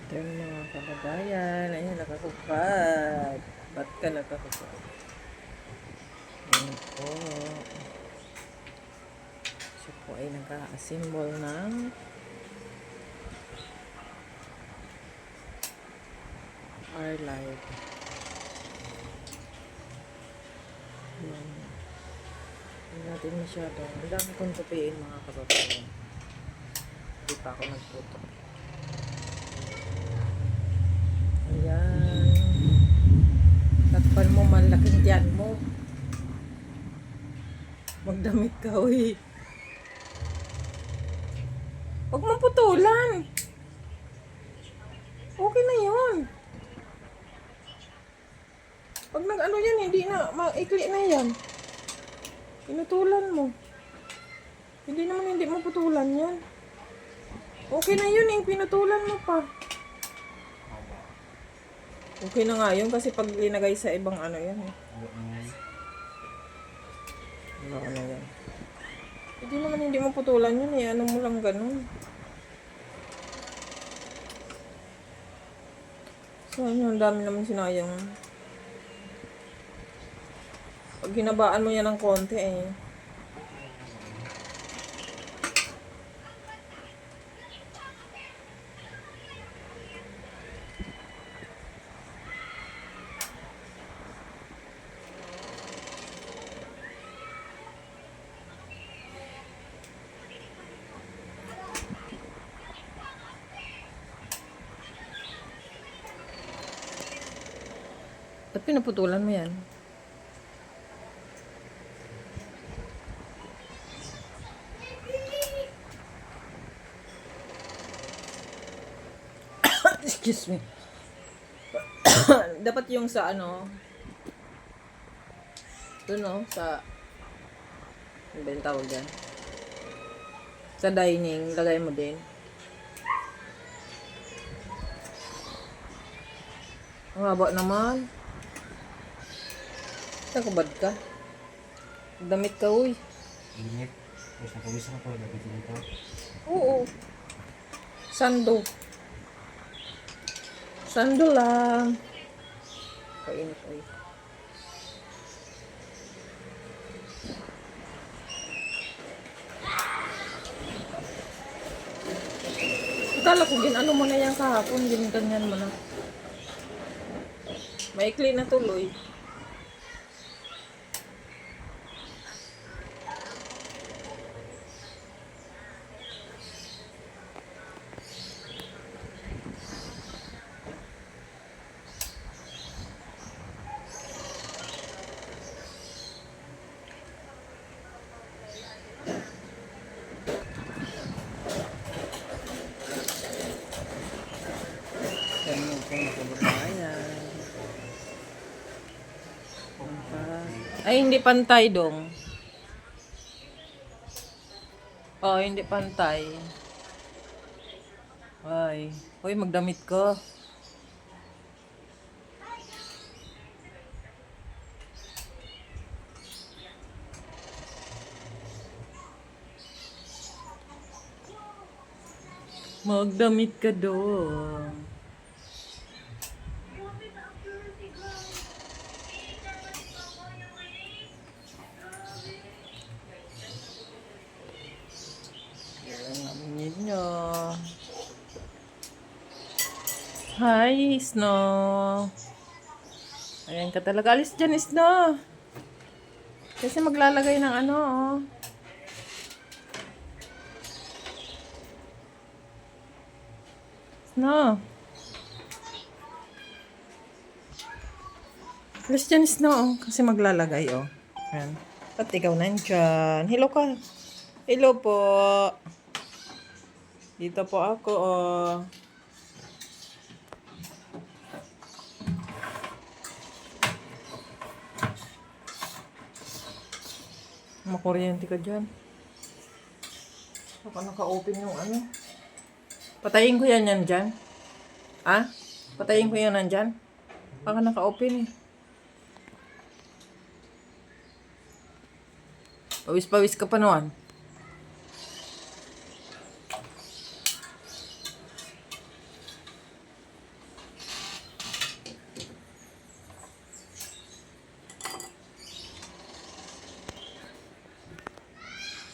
Ito yung mga kababayan. Ayun, nakahubad. Ba't ka nakahubad? Ayun po. Siya po ay nag-a-assemble ng our life. Ayan. Hindi natin masyado. Ang dami kong tupiin mga kababayan. Hindi pa ako nagputo. Ayan. Takpan mo malaking tiyan mo. Magdamit ka, uy. Huwag mong putulan. Okay na yun. Pag nag-ano yan, hindi na, maikli na yan. Pinutulan mo. Hindi naman hindi mo putulan yan. Okay na yun eh, pinutulan mo pa. Okay na nga yun kasi pag linagay sa ibang ano yan eh. Ano na yan. Hindi naman hindi mo putulan yun eh, ano mo lang ganun. So yun, ang dami naman sinayang. Pag hinabaan mo yan ng konti eh. Ba't pinaputulan mo yan? Excuse me. Dapat yung sa ano, doon no, sa, ano ba yung tawag dyan? Sa dining, lagay mo din. Ang haba naman. Nakabad ka. Damit ka, uy. Init. Tapos nakawisan ako. Nabitin ito. Oo. Sando. Sando lang. Kainit, uy. Akala ko ginano mo na yan kahapon. Ganyan mo na. Maikli na tuloy. Ganyan po mga kababayan. Ay, hindi pantay dong. Oh, hindi pantay. Ay, hoy, magdamit ka. Magdamit ka dong. Ninyo. Hi, Snow. Ayan ka talaga. Alis dyan, Snow. Kasi maglalagay ng ano, oh. Snow. Alis dyan, Snow, oh. Kasi maglalagay, oh. Ayan. Ba't ikaw nandyan? Hello ka. Hello po. Dito po ako, oh. Makuryente ka dyan. Baka naka-open yung ano. Patayin ko yan dyan. Ha? Patayin ko yan nandyan. Baka naka-open eh. Pawis-pawis ka pa naman.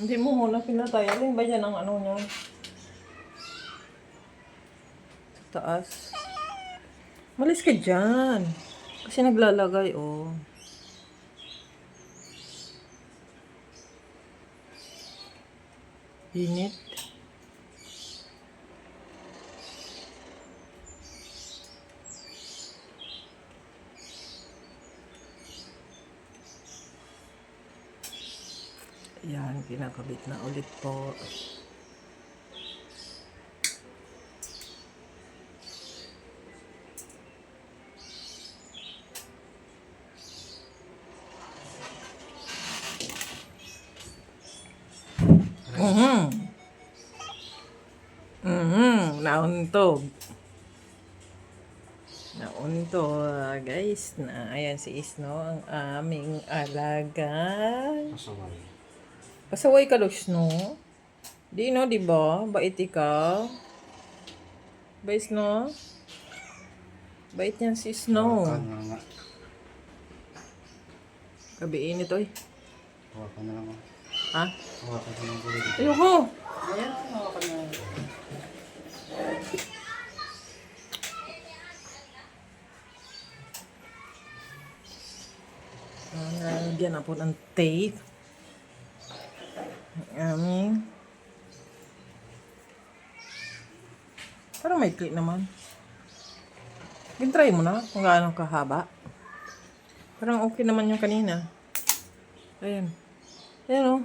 Hindi mo muna pinatay. Alin ba yan ang ano niya? Sa taas. Malis ka dyan. Kasi naglalagay, oh. Init. Yan, pinakabit na ulit po. Nauntog. Nauntog, guys. Ayan si Isno, ang aming alaga. Pasaway. Pasaway ka, Sno. Di no, di ba? Bait ikaw. Bait, no? Bait niyan si Snow. Hawakan na nga. Gabi init, oy. Hawakan na lang ako. Ha? Hawakan na lang ako. Ayoko. Ayan, hawakan na lang. Nalagyan na po ng tape. Aming. Parang may clip naman. Try mo na kung gaano kahaba. Parang okay naman yung kanina. Ayan. Ayan, oh.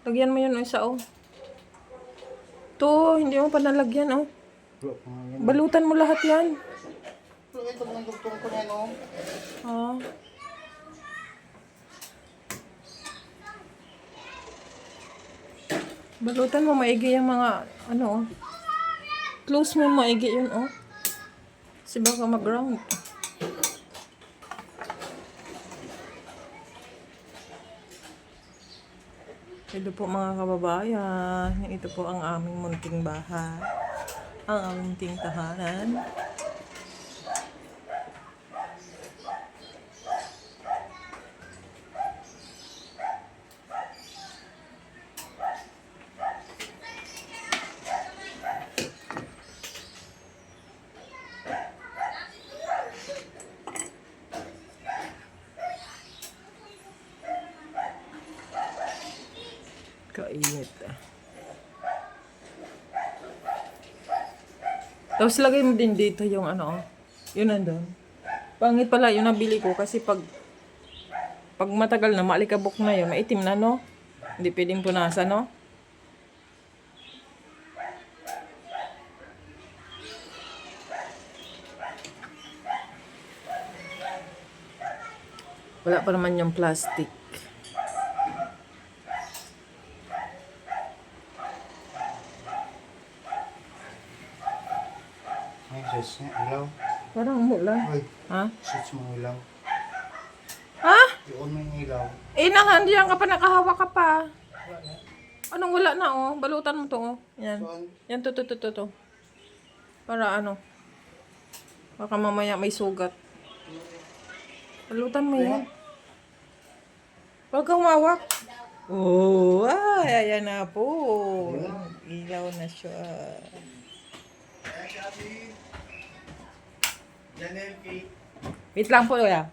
Lagyan mo yun, oh, isa, oh. To, hindi mo pa nalagyan, oh. Bro, pangalan. Balutan mo lahat yan. Bro, ito na gugtong ko na, no? Ah. Balutan mo maigi yung mga, ano, oh. Close mo maigi yun, oh. Kasi baka mag-ground. Ito po mga kababayan. Ito po ang aming munting bahay. Ang aming munting tahanan. Kainit, ah. Tapos lagay mo din dito yung ano, yun nandun. Pangit pala yung nabili ko kasi pag matagal na, maalikabok na yun, maitim na, no? Hindi pwedeng punasan, no? Wala pa naman yung plastic. Ay, switch nga, ilaw. Parang mula. Uy, Ha? switch mo ilaw. Ha? I-on mo yung ilaw. Nandiyan ka pa, nakahawak ka pa. Anong wala na, oh? Balutan mo to, oh. Yan. Saan? Yan, to. Para ano? Baka mamaya may sugat. Balutan mo yan. Huwag kang mawak. Oh, ayan na po. Ilaw na siya. Wait lang po, ya.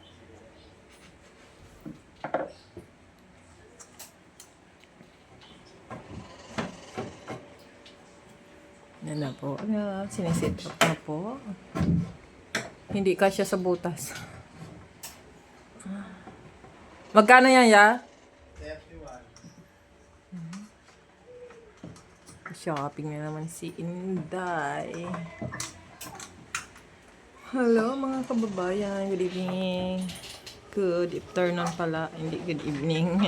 Yan na po. Sinisit up na po. Hindi kasya sa butas. Magkano yan, ya? 31. Shopping na naman si Inday. Hello mga kababayan. Good evening. Good afternoon pala. Hindi good evening.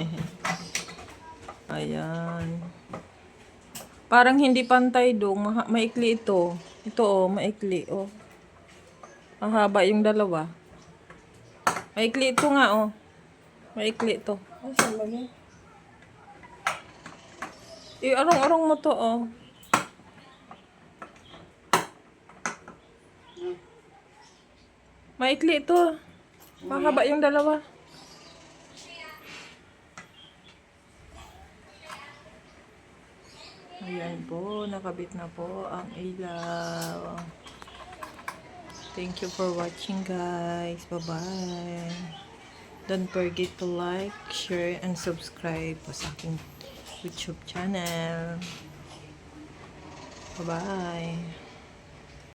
Ayan. Parang hindi pantay dong. Maikli ito. Ito, oh. Maikli, oh. Mahaba yung dalawa. Maikli ito nga, oh. Maikli ito. Ay, saan ba yun? Arong-arong mo to, oh. Maikli ito. Mahaba yung dalawa. po, nakabit na po ang ilaw. Thank you for watching, guys. Bye-bye. Don't forget to like, share, and subscribe po sa aking YouTube channel. Bye-bye.